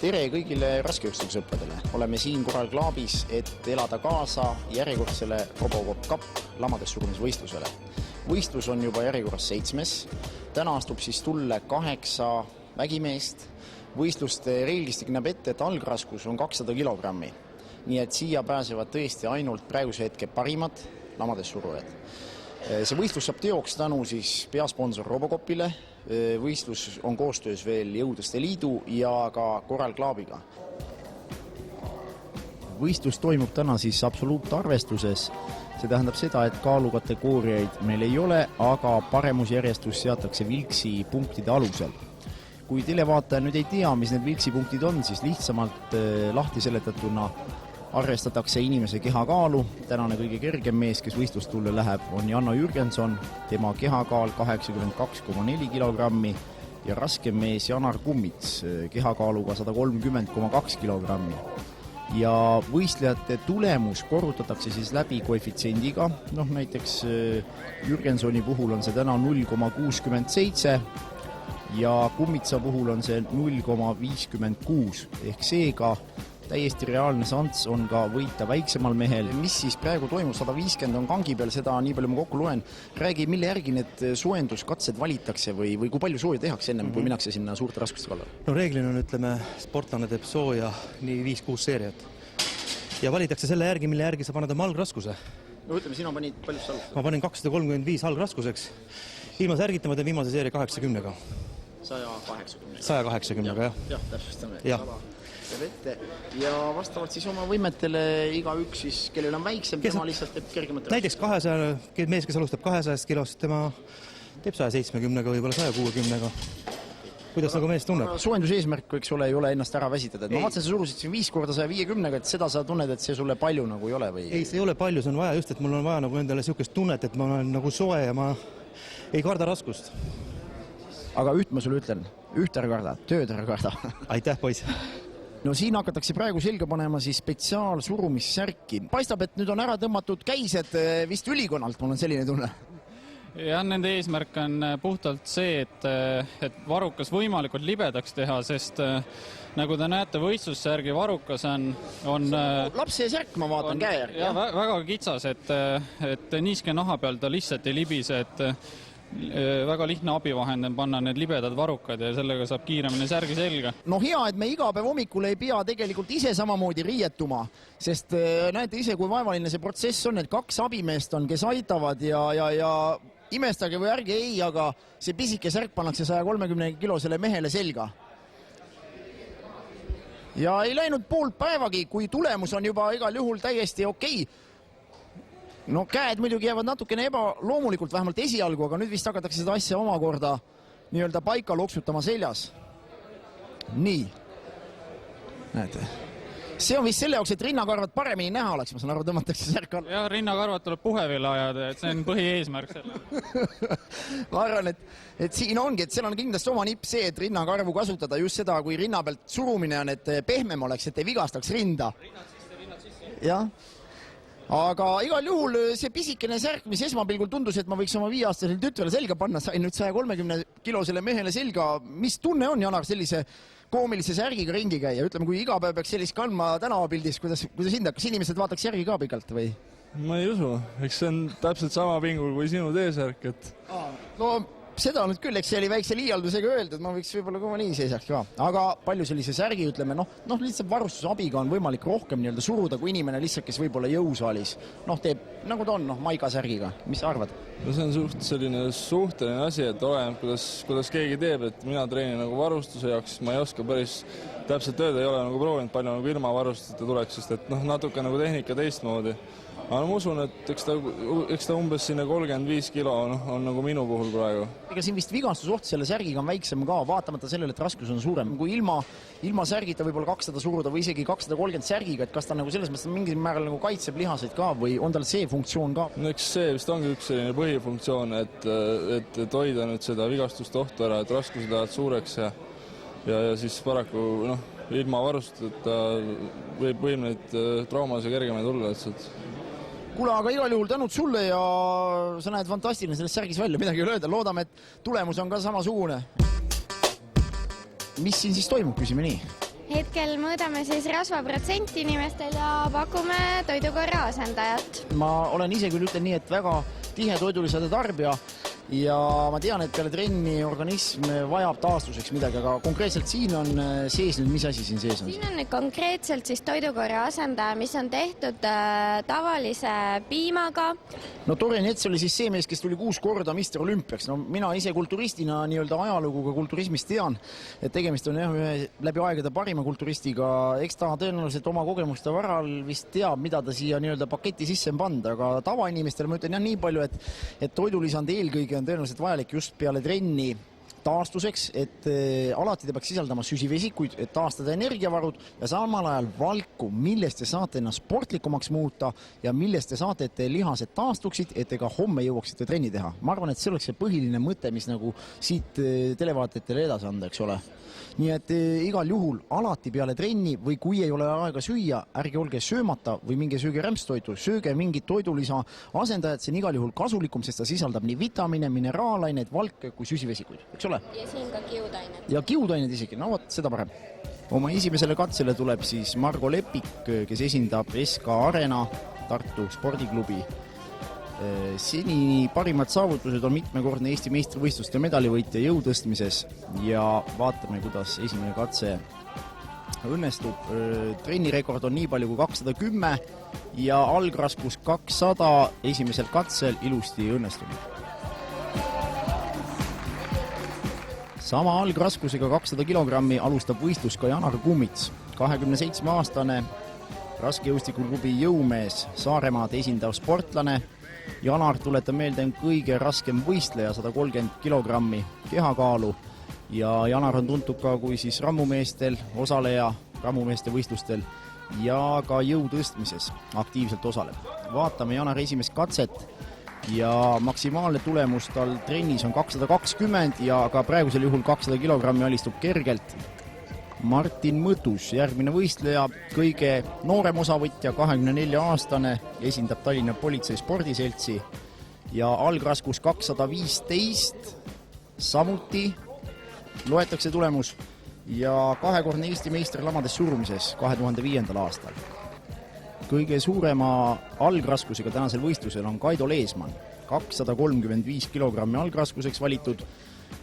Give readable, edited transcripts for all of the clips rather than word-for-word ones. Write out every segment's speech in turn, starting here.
Tere kõigile raskejõustikesõpradele. Oleme siin Coral Clubis, et elada kaasa järjekordsele Robocop Cup lamadessurumisvõistlusele. Võistlus on juba järjekorras 7. Täna astub siis tulle 8 vägimeest. Võistluste reeglistik näeb ette, et algraskus on 200 kilogrammi. Nii et siia pääsevad tõesti ainult praeguse hetke parimad lamadessurujad. See võistlus saab teoks tänu siis peasponsor Robocopile. Võistlus on koostöös veel Jõuduste Liidu ja ka Coral Clubiga. Võistlus toimub täna siis absoluutarvestuses. See tähendab seda, et kaalukategooriaid meil ei ole, aga paremusjärjestus seatakse Vilksi punktide alusel. Kui televaataja nüüd ei tea, mis need Vilksi punktid on, siis lihtsamalt lahti seletatuna arvestatakse inimese kehakaalu. Tänane kõige kergem mees, kes võistlustulle läheb, on Janno Jürgenson. Tema kehakaal 82,4 kilogrammi ja raskem mees Janar Kummits kehakaaluga 130,2 kilogrammi. Ja võistlejate tulemus korrutatakse siis läbi koefitsiendiga. Näiteks Jürgensoni puhul on see täna 0,67 ja Kummitsa puhul on see 0,56 ehk seega täiesti reaalne šants on ka võita väiksemal mehel. Mis siis praegu toimub? 150 on kangi peal, seda nii palju ma kokku loen. Räägi, mille järgi need soojenduskatsed valitakse või kui palju sooja tehakse ennem, kui minnakse sinna suurte raskuste kallale? No reeglina on, ütleme, sportlane teeb sooja nii 5-6 seeriat. Ja valitakse selle järgi, mille järgi sa paned oma algraskuse. No ütleme, sina panid palju sa algus? Ma panin 235 algraskuseks. Ilma särgita ma teen viimase seeria 80-ga. 180-ga, jah. Jah, täpsustame. Jah. Ja vastavalt siis oma võimetele igaüks siis, kellel on väiksem, tema lihtsalt teeb kergemat. Näiteks 200, mees, kes alustab 200 kilost, tema teeb 170-ga, võib-olla 160-ga. Kuidas nagu mees tunneb? Soojenduse eesmärk võiks ole, ei ole ennast ära väsitada. Ma vaatasin, sa surusid siin 5 korda 150-ga, et seda sa tunned, et see sulle palju nagu ei ole? Või? Ei, see ei ole palju, see on vaja just, et mul on vaja nagu endale niisugust tunnet, et ma olen nagu soe ja ma ei karda raskust. Aga üht ma sulle ütlen, üht ära karda, tööd ära karda. Aitäh, poiss! No siin hakatakse praegu selga panema siis spetsiaalsurumissärki. Paistab, et nüüd on ära tõmmatud käised vist ülikonnalt, mul on selline tunne. Ja nende eesmärk on puhtalt see, et varukas võimalikult libedaks teha, sest nagu te näete, võistlussärgi varukas on lapse särk, ma vaatan käe järgi. Ja väga kitsas, et niiske naha peal ta lihtsalt ei libise, et väga lihtne abivahend on panna need libedad varukad ja sellega saab kiiremini särgi selga. No hea, et me iga päev hommikul ei pea tegelikult ise samamoodi riietuma, sest näete ise, kui vaevaline see protsess on, et 2 abimeest on, kes aitavad ja imestage või ärge ei, aga see pisike särk pannakse 130 kilosele mehele selga. Ja ei läinud pool päevagi, kui tulemus on juba igal juhul täiesti okei. No käed muidugi jäävad natukene ebaloomulikult, vähemalt esialgu, aga nüüd vist hakatakse seda asja omakorda nii-öelda paika loksutama seljas. Nii. Näete. See on vist selle jaoks, et rinnakarvad paremini näha oleks, ma saan aru, tõmmatakse särk alla. Ja rinnakarvad tuleb puhevile ajada, et see on põhieesmärk selle. Ma arvan, et siin ongi, et seal on kindlasti oma nipp see, et rinnakarvu kasutada just seda, kui rinna pealt surumine on, et pehmem oleks, et ei vigastaks rinda. Jah. Aga igal juhul see pisikene särk, mis esmapilgul tundus, et ma võiks oma 5-aastasele tütrele selga panna, sain nüüd 130 kilosele mehele selga. Mis tunne on, Janar, sellise koomilise särgiga ringi käia? Ütleme, kui iga päev peaks sellist kandma tänavapildis, kuidas hinda, kas inimesed vaataks järgi ka pikalt või? Ma ei usu, eks see on täpselt sama pingul kui sinu T-särk, et... No seda nüüd küll, eks see oli väikse liialdusega öeldud, ma võiks võib-olla ka nii seisaks ka. Aga palju sellise särgi, ütleme, lihtsalt varustusabiga on võimalik rohkem nii-öelda suruda kui inimene lihtsalt, kes võib-olla jõusaalis. Teeb, nagu ta on, maiga särgiga. Mis sa arvad? No see on selline suhteline asi, et oleneb, kuidas keegi teeb, et mina treenin nagu varustuse jaoks, ma ei oska päris täpselt öelda, ei ole nagu proovinud palju nagu ilma varustuseta tuleks, sest et natuke nagu tehnika teistmoodi. Aga ma usun, et eks ta umbes sinna 35 kilo on nagu minu puhul praegu. Ega siin vist vigastusoht selle särgiga on väiksem ka, vaatamata sellele, et raskus on suurem. Kui ilma särgita võib-olla 200 suruda või isegi 230 särgiga, et kas ta nagu selles mõttes mingil määral nagu kaitseb lihaseid ka või on tal see funktsioon ka? No eks see vist ongi üks selline põhifunktsioon, et hoida nüüd seda vigastustohtu ära, et raskused lähevad suureks ja siis paraku ilma varusteta võib neid traumasid kergemini tulla lihtsalt. Kuule, aga igal juhul tänud sulle ja sa näed fantastiline selles särgis välja, midagi ei ole öelda. Loodame, et tulemus on ka samasugune. Mis siin siis toimub, küsime nii? Hetkel mõõdame siis rasvaprotsenti inimestel ja pakume toidukorra asendajat. Ma olen ise küll ütlen nii, et väga tihe toidulisade tarbija ja ma tean, et peale trenni organism vajab taastuseks midagi, aga konkreetselt siin on sees nüüd, mis asi siin sees on? Siin on nüüd konkreetselt siis toidukorra asendaja, mis on tehtud tavalise piimaga. No Tore Nets oli siis see mees, kes tuli 6 korda Mr. Olümpiaks. No mina ise kulturistina nii-öelda ajaluguga kulturismist tean, et tegemist on ühe läbi aegade parima kulturistiga. Eks ta tõenäoliselt oma kogemuste varal vist teab, mida ta siia nii-öelda paketi sisse on pannud, aga tavainimestele ma ütlen jah nii palju, et toidulisand eelkõige on tõenäoliselt vajalik just peale trenni taastuseks, et alati ta peaks sisaldama süsivesikuid, et taastada energiavarud ja samal ajal valku, millest te saate ennast sportlikumaks muuta ja millest te saate, et te lihased taastuksid, et te ka homme jõuaksite trenni teha. Ma arvan, et see oleks see põhiline mõte, mis nagu siit televaatajatele edasi anda, eks ole. Nii et igal juhul alati peale trenni või kui ei ole aega süüa, ärge olge söömata või minge sööge rämpstoitu, sööge mingit toidulisa asendajat, see on igal juhul kasulikum, sest ta sisaldab nii vitamine, mineraalaineid, valke kui süsivesikuid, eks ole? Ja siin ka kiudained. Ja kiudained isegi, no võt, seda parem. Oma esimesele katsele tuleb siis Margo Lepik, kes esindab SK Arena Tartu spordiklubi. Seni parimad saavutused on mitmekordne Eesti meistrivõistluste medalivõitja jõutõstmises ja vaatame, kuidas esimene katse õnnestub. Trennirekord on nii palju kui 210 ja algraskus 200 esimesel katsel ilusti õnnestunud. Sama algraskusega 200 kilogrammi alustab võistlus ka Janar Kummits, 27-aastane raskejõustikuklubi jõumees, Saaremaad esindav sportlane. Janar, tuletan meelde, on kõige raskem võistleja, 130 kilogrammi kehakaalu ja Janar on tuntud ka kui siis rammumeestel osaleja, rammumeeste võistlustel ja ka jõutõstmises aktiivselt osaleb. Vaatame Janari esimest katset ja maksimaalne tulemus tal trennis on 220 ja ka praegusel juhul 200 kilogrammi alistub kergelt. Martin Mõtus, järgmine võistleja, kõige noorem osavõtja, 24-aastane, esindab Tallinna Politsei spordiseltsi ja algraskus 215, samuti loetakse tulemus ja kahekordne Eesti meister lamades surumises 2005. aastal. Kõige suurema algraskusega tänasel võistlusel on Kaido Leesmann, 235 kilogrammi algraskuseks valitud.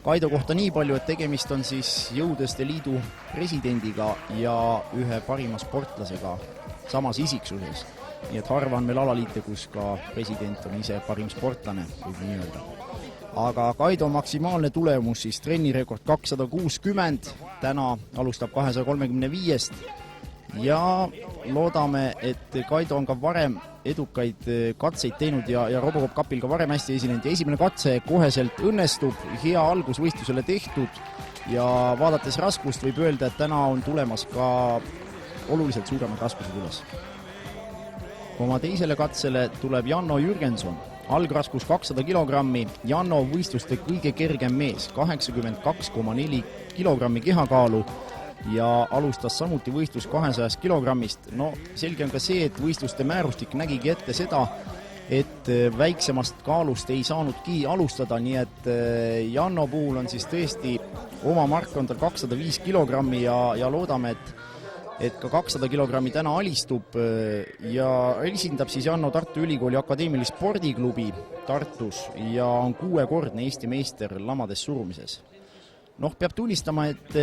Kaido kohta nii palju, et tegemist on siis Jõutõste Liidu presidendiga ja ühe parima sportlasega samas isiksuses. Nii et harva on meil alaliite, kus ka president on ise parim sportlane, võib nii öelda. Aga Kaido maksimaalne tulemus siis trennirekord 260, täna alustab 235 ja loodame, et Kaido on ka varem edukaid katseid teinud ja Robocop Cupil ka varem hästi esinenud ja esimene katse koheselt õnnestub, hea algus võistlusele tehtud ja vaadates raskust võib öelda, et täna on tulemas ka oluliselt suuremad raskused üles. Oma teisele katsele tuleb Janno Jürgenson, algraskus 200 kilogrammi, Janno võistluste kõige kergem mees, 82,4 kilogrammi kehakaalu ja alustas samuti võistlus 200 kilogrammist. No selge on ka see, et võistluste määrustik nägigi ette seda, et väiksemast kaalust ei saanudki alustada, nii et Janno puhul on siis tõesti oma mark on tal 205 kilogrammi ja loodame, et ka 200 kilogrammi täna alistub ja esindab siis Janno Tartu Ülikooli Akadeemilist spordiklubi Tartus ja on 6-kordne Eesti meister lamades surumises. Peab tunnistama, et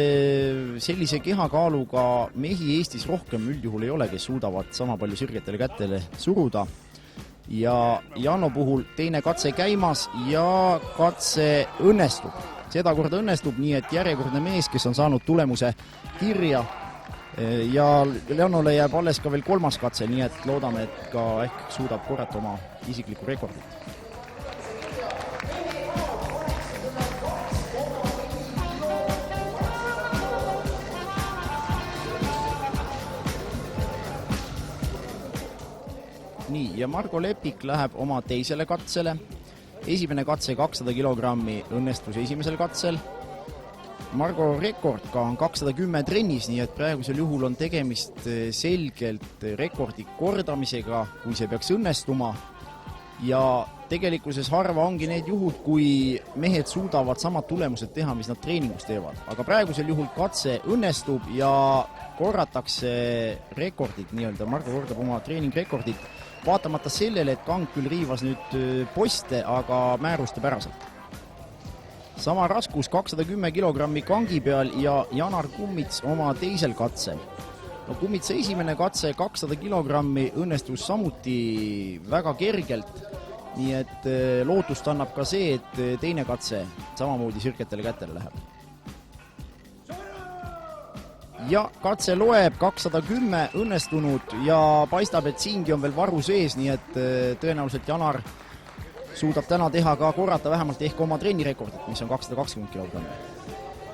sellise kehakaaluga mehi Eestis rohkem üldjuhul ei ole, kes suudavad sama palju sirgetele kätele suruda. Ja Janno puhul teine katse käimas ja katse õnnestub. Seda korda õnnestub nii, et järjekordne mees, kes on saanud tulemuse kirja ja Jannole jääb alles ka veel 3. katse, nii et loodame, et ka ehk suudab korrata oma isiklikku rekordit. Nii, ja Margo Lepik läheb oma teisele katsele. Esimene katse 200 kilogrammi õnnestus esimesel katsel. Margo rekord ka on 210 trennis, nii et praegusel juhul on tegemist selgelt rekordi kordamisega, kui see peaks õnnestuma. ja tegelikkuses harva ongi need juhud, kui mehed suudavad samad tulemused teha, mis nad treeningus teevad. Aga praegusel juhul katse õnnestub ja korratakse rekordid, nii-öelda Margo kordab oma treeningrekordid, vaatamata sellele, et Kang küll riivas nüüd poste, aga määruste päraselt. Sama raskus 210 kilogrammi Kangi peal ja Janar Kummits oma teisel katsel. No Kummitsa esimene katse 200 kilogrammi õnnestus samuti väga kergelt, nii et lootust annab ka see, et teine katse samamoodi sirgetele kätele läheb. Ja katse loeb 210 õnnestunud ja paistab, et siingi on veel varu sees, nii et tõenäoliselt Janar suudab täna teha ka korrata vähemalt ehk oma trennirekordit, mis on 220 kilogrammi.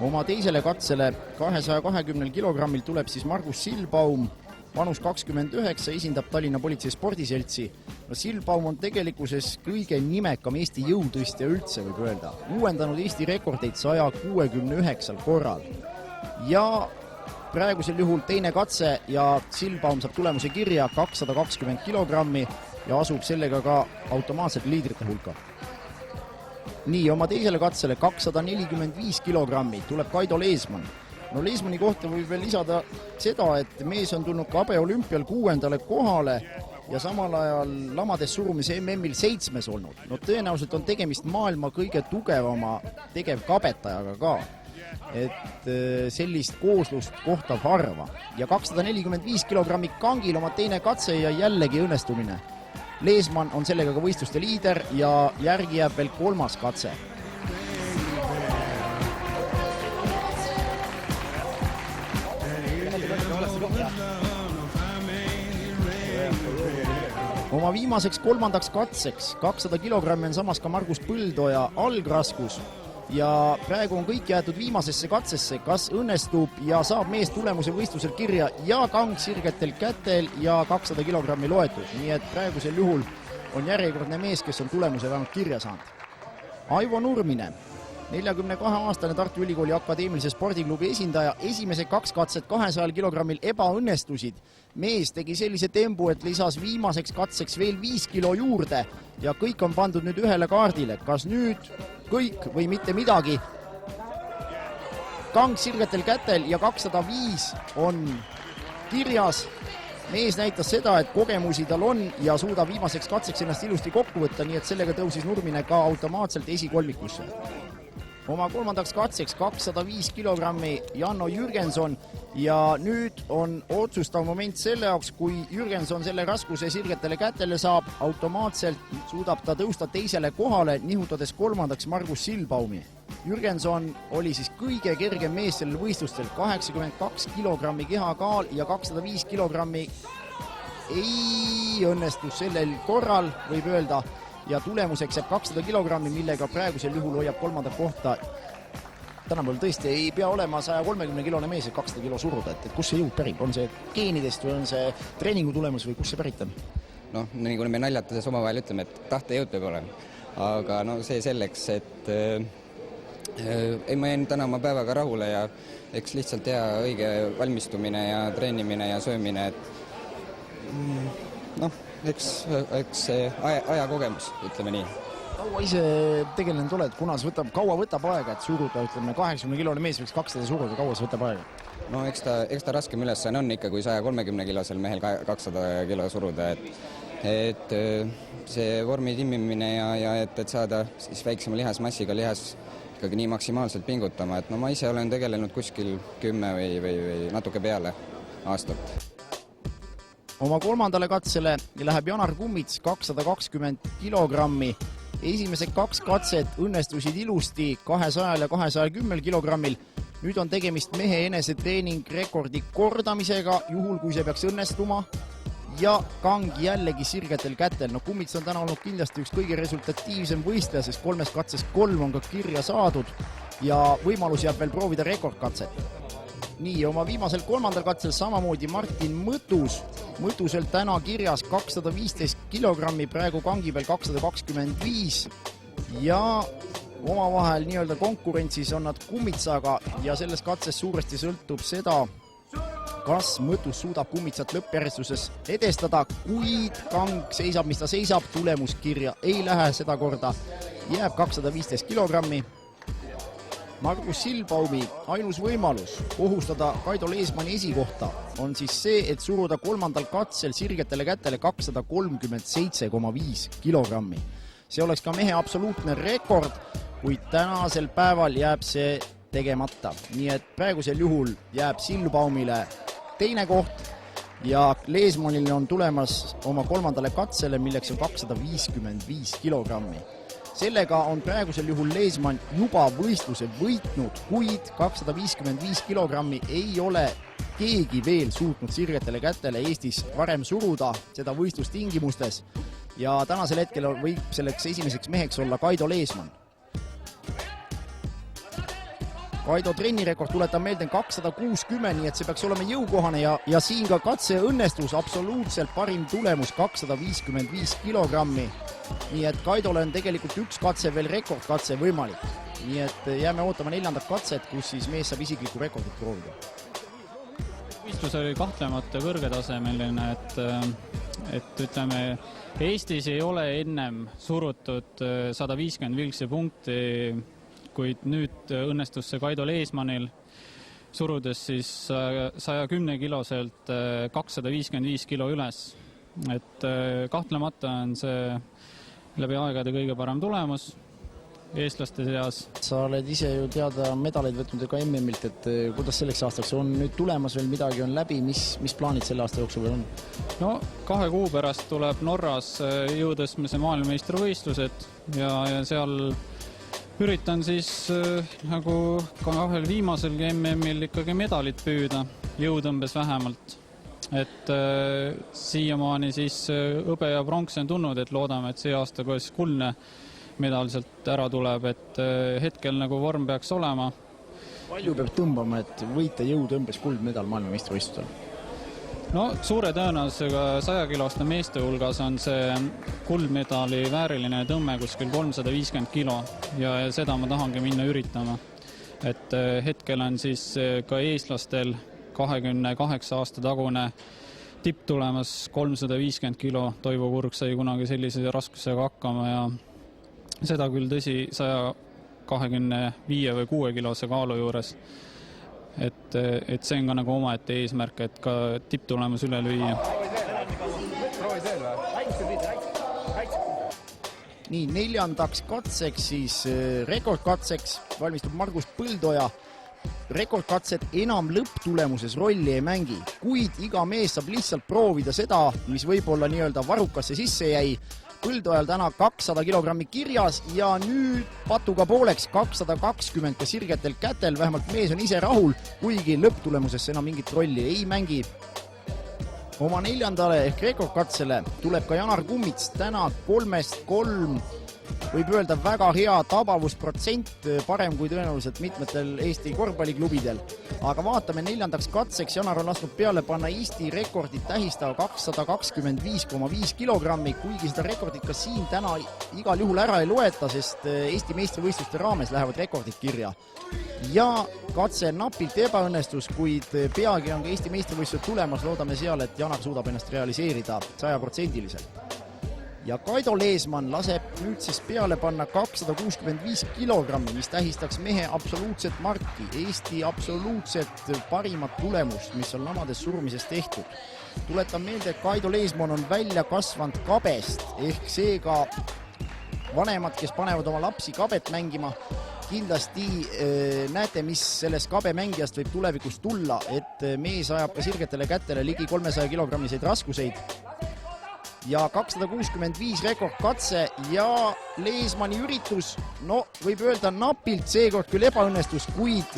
Oma teisele katsele 220 kilogrammil tuleb siis Margus Silbaum, vanus 29, esindab Tallinna Politsei spordiseltsi. No Silbaum on tegelikkuses kõige nimekam Eesti jõutõstja üldse, võib öelda. Uuendanud Eesti rekordeid 169 korral. Ja praegusel juhul teine katse ja Silbaum saab tulemuse kirja 220 kilogrammi ja asub sellega ka automaatselt liidrite hulka. Nii, oma teisele katsele 245 kilogrammi tuleb Kaido Leesmann. No Leesmanni kohta võib veel lisada seda, et mees on tulnud ka Abe olümpial 6. kohale ja samal ajal lamades surumise MM-il 7. olnud. No tõenäoliselt on tegemist maailma kõige tugevama tegevkabetajaga ka. Et sellist kooslust kohtab harva. Ja 245 kilogrammi Kangil oma teine katse ja jällegi õnnestumine. Leesmann on sellega ka võistluste liider ja järgi jääb veel 3. katse. Oma viimaseks 3. katseks 200 kilogrammi on samas ka Margus Põldoja algraskus ja praegu on kõik jäetud viimasesse katsesse, kas õnnestub ja saab mees tulemuse võistlusel kirja ja Kang sirgetel kätel ja 200 kilogrammi loetud, nii et praegusel juhul on järjekordne mees, kes on tulemuse vähemalt kirja saanud. Aivo Nurmine, 42-aastane Tartu Ülikooli akadeemilise spordiklubi esindaja, esimese 2 katset 200 kilogrammil ebaõnnestusid. Mees tegi sellise tembu, et lisas viimaseks katseks veel 5 kilo juurde ja kõik on pandud nüüd ühele kaardile. Kas nüüd kõik või mitte midagi? Kang sirgetel kätel ja 205 on kirjas. Mees näitas seda, et kogemusi tal on ja suudab viimaseks katseks ennast ilusti kokku võtta, nii et sellega tõusis Nurmine ka automaatselt esikolmikusse. Oma 3. katseks 205 kilogrammi Janno Jürgenson ja nüüd on otsustav moment selle jaoks, kui Jürgenson selle raskuse sirgetele kätele saab, automaatselt suudab ta tõusta teisele kohale, nihutades 3. Margus Silbaumi. Jürgenson oli siis kõige kergem mees sellel võistlustel, 82 kilogrammi kehakaal ja 205 kilogrammi ei õnnestus sellel korral, võib öelda, ja tulemuseks jääb 200 kilogrammi, millega praegusel juhul hoiab 3. kohta. Tänapäeval tõesti ei pea olema 130 kilone mees, et 200 kilo suruda, et kus see jõud pärib? On see geenidest või on see treeningu tulemus või kus see pärit on? Noh, nii kui me naljatades omavahel ütleme, et tahtejõud peab olema. Aga no see selleks, et ma jäin täna oma päevaga rahule ja eks lihtsalt hea õige valmistumine ja treenimine ja söömine, et eks aja kogemus, ütleme nii. Kaua ise tegelenud oled, kuna see kaua võtab aega, et suruda, ütleme 80 kilone mees võiks 200 suruda, kaua see võtab aega? No eks ta raskem ülesanne on ikka, kui 130 kilosel mehel 200 kilo suruda, et see vormi timmimine ja et saada siis väiksema lihasmassiga lihas ikkagi nii maksimaalselt pingutama, et no ma ise olen tegelenud kuskil 10 või natuke peale aastat. Oma 3. katsele läheb Janar Kummits 220 kilogrammi. Esimesed 2 katset õnnestusid ilusti 200 ja 210 kilogrammil. Nüüd on tegemist mehe enesetreening rekordi kordamisega, juhul kui see peaks õnnestuma. Ja Kang jällegi sirgetel kätel. No Kummits on täna olnud kindlasti üks kõige resultatiivsem võistleja, sest 3 katsest 3 on ka kirja saadud ja võimalus jääb veel proovida rekordkatset. Nii, oma viimasel 3. katsel samamoodi Martin Mõtusel täna kirjas 215 kilogrammi, praegu Kangi peal 225 ja omavahel nii-öelda konkurentsis on nad Kummitsaga ja selles katses suuresti sõltub seda, kas Mõttus suudab Kummitsat lõppjärjestuses edestada, kuid Kang seisab, mis ta seisab, tulemuskirja ei lähe seda korda, jääb 215 kilogrammi. Margus Sildbaumi ainus võimalus ohustada Kaido Leesmanni esikohta on siis see, et suruda kolmandal katsel sirgetele kätele 237,5 kilogrammi. See oleks ka mehe absoluutne rekord, kuid tänasel päeval jääb see tegemata. Nii et praegusel juhul jääb Sildbaumile teine koht ja Leesmannile on tulemas oma kolmandale katsele, milleks on 255 kilogrammi. Sellega on praegusel juhul Leesmann juba võistluse võitnud, kuid 255 kilogrammi ei ole keegi veel suutnud sirgetele kätele Eestis varem suruda seda võistlustingimustes ja tänasel hetkel võib selleks esimeseks meheks olla Kaido Leesmann. Kaido trennirekord tuletan meelde 260, nii et see peaks olema jõukohane ja siin ka katse õnnestus, absoluutselt parim tulemus 255 kilogrammi. Nii et Kaidole on tegelikult üks katse veel rekordkatse võimalik. Nii et jääme ootama 4. katset, kus siis mees saab isiklikku rekordit proovida. Võistlus oli kahtlemata kõrgetasemeline, et ütleme, Eestis ei ole ennem surutud 150 vilksi punkti, kuid nüüd õnnestus see Kaido Leesmannil surudes siis 110 kiloselt 255 kilo üles. Et kahtlemata on see läbi aegade kõige parem tulemus eestlaste seas. Sa oled ise ju teada medaleid võtnud ka MM-ilt, et kuidas selleks aastaks on nüüd tulemas veel midagi, on läbi, mis plaanid selle aasta jooksul veel on? No 2 kuu pärast tuleb Norras jõutõstmise maailmameistrivõistlused ja seal üritan siis nagu kahel viimaselgi MM-il ikkagi medalit püüda, jõutõmbes vähemalt. Et siiamaani siis hõbe ja pronks on tulnud, et loodame, et see aasta koos kuldne medal sealt ära tuleb, et hetkel nagu vorm peaks olema. Palju peab tõmbama, et võita jõutõmbes kuldmedal maailmameistrivõistlusel? No suure tõenäosusega 100-kiloste meeste hulgas on see kuldmedali vääriline tõmme kuskil 350 kilo ja seda ma tahangi minna üritama. Et hetkel on siis ka eestlastel 28 aasta tagune tipp tulemas 350 kilo. Toivo Kurg sai kunagi sellise raskusega hakkama ja seda küll tõsi 125 või 6 kilose kaalu juures. Et see on ka nagu omaette eesmärk, et ka tipptulemus üle lüüa. Nii, 4. katseks siis rekordkatseks valmistub Margus Põldoja. Rekordkatset enam lõpptulemuses rolli ei mängi, kuid iga mees saab lihtsalt proovida seda, mis võib-olla nii-öelda varukasse sisse jäi. Põldojal täna 200 kilogrammi kirjas ja nüüd patuga pooleks 220 ka sirgetel kätel, vähemalt mees on ise rahul, kuigi lõpptulemusesse enam mingit rolli ei mängi. Oma 4. ehk rekordkatsele tuleb ka Janar Kummits täna 3-3, võib öelda väga hea tabavusprotsent, parem kui tõenäoliselt mitmetel Eesti korvpalliklubidel. Aga vaatame 4. katseks, Janar on lasknud peale panna Eesti rekordit tähistava 225,5 kilogrammi, kuigi seda rekordit ka siin täna igal juhul ära ei loeta, sest Eesti meistrivõistluste raames lähevad rekordid kirja. Ja katse napilt ebaõnnestus, kuid peagi on ka Eesti meistrivõistlused tulemas, loodame seal, et Janar suudab ennast realiseerida 100%. Ja Kaido Leesmann laseb nüüd siis peale panna 265 kilogrammi, mis tähistaks mehe absoluutset marki, Eesti absoluutset parimat tulemust, mis on lamades surumisest tehtud. Tuletan meelde, et Kaido Leesmann on välja kasvanud kabest, ehk seega vanemad, kes panevad oma lapsi kabet mängima, kindlasti näete, mis sellest kabe mängijast võib tulevikus tulla, et mees ajab ka sirgetele kätele ligi 300 kilogrammiseid raskuseid. Ja 265 rekordkatse ja Leesmanni üritus, no võib öelda napilt, seekord küll ebaõnnestus, kuid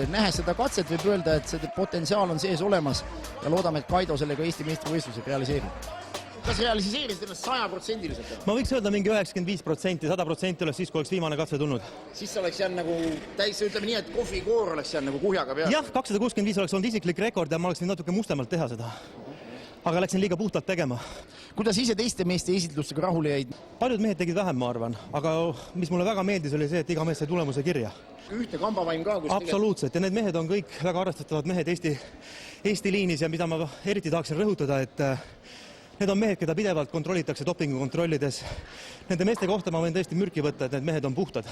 nähes seda katset võib öelda, et see potentsiaal on sees olemas ja loodame, et Kaido sellega Eesti meistrivõistlused realiseerib. Kas realiseerisid ennast 100%? Ma võiks öelda mingi 95%, 100% oleks siis, kui oleks viimane katse tulnud. Siis oleks jäänud nagu täis, ütleme nii, et kohvikoor oleks jäänud nagu kuhjaga peal. Jah, 265 oleks olnud isiklik rekord ja ma oleks võinud natuke mustemalt teha seda. aga läksin liiga puhtalt tegema. kuidas ise teiste meeste esitlustega rahule jäid? Paljud mehed tegid vähem, ma arvan, aga mis mulle väga meeldis, oli see, et iga mees sai tulemuse kirja. Ühte kambavaim ka, kus absoluutselt, ja need mehed on kõik väga arvestatavad mehed Eesti liinis ja mida ma eriti tahaksin rõhutada, et need on mehed, keda pidevalt kontrollitakse dopingukontrollides. Nende meeste kohta ma võin tõesti mürki võtta, et need mehed on puhtad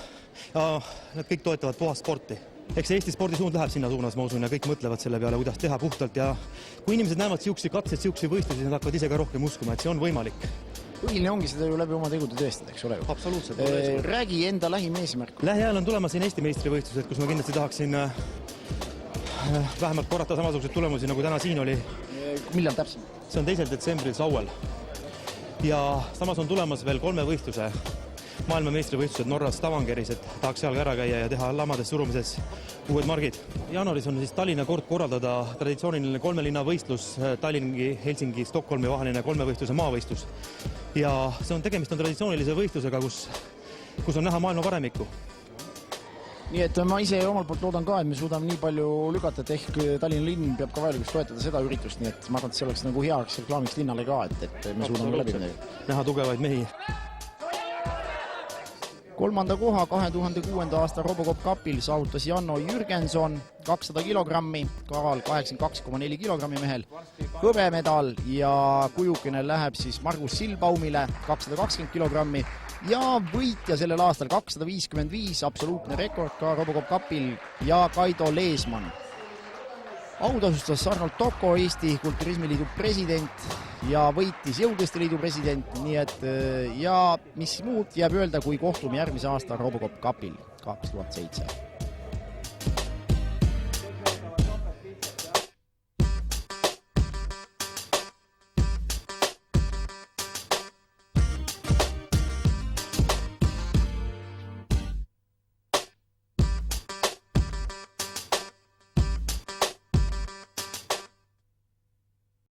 ja nad kõik toetavad puhast sporti. Eks Eesti spordisuund läheb sinna suunas, ma usun, ja kõik mõtlevad selle peale, kuidas teha puhtalt ja kui inimesed näevad siuksi katseid, siuksi võistlusi, siis nad hakkavad ise ka rohkem uskuma, et see on võimalik. Põhiline ongi seda ju läbi oma tegude tõestada, eks ole ju? Absoluutselt. Räägi enda lähim eesmärk. Lähiajal on tulemas siin Eesti meistrivõistlused, kus ma kindlasti tahaksin vähemalt korrata samasuguseid tulemusi, nagu täna siin oli. Millal täpselt? See on 2. detsembril Sauel. Ja samas on tulemas veel 3 võistluse maailma meistrivõistlused Norras Stavangeris, et tahaks seal ka ära käia ja teha lamades surumises uued margid. Jaanuaris on siis Tallinna kord korraldada traditsiooniline 3 linna võistlus, Tallingi, Helsingi, Stockholmi vaheline 3 võistluse maavõistlus. Ja tegemist on traditsioonilise võistlusega, kus on näha maailma paremikku. Nii et ma ise omalt poolt loodan ka, et me suudame nii palju lükata, et ehk Tallinna linn peab ka vajalikuks toetada seda üritust, nii et ma arvan, et see oleks nagu heaks reklaamiks linnale ka, et me suudame läbi midagi. Näha tugevaid mehi. 3. koha 2006. aasta Robocop Cupil saavutas Janno Jürgenson 200 kilogrammi, Karal 82,4 kilogrammi mehel, hõbemedal ja kujukene läheb siis Margus Silbaumile 220 kilogrammi ja võitja sellel aastal 255, absoluutne rekord ka Robocop Cupil ja Kaido Leesmann. Autasustas Arnold Toko, Eesti Kulturismiliidu president ja võitis Jõudeste liidu president, nii et ja mis muud jääb öelda, kui kohtume järgmise aasta Robocop Cupil 2007.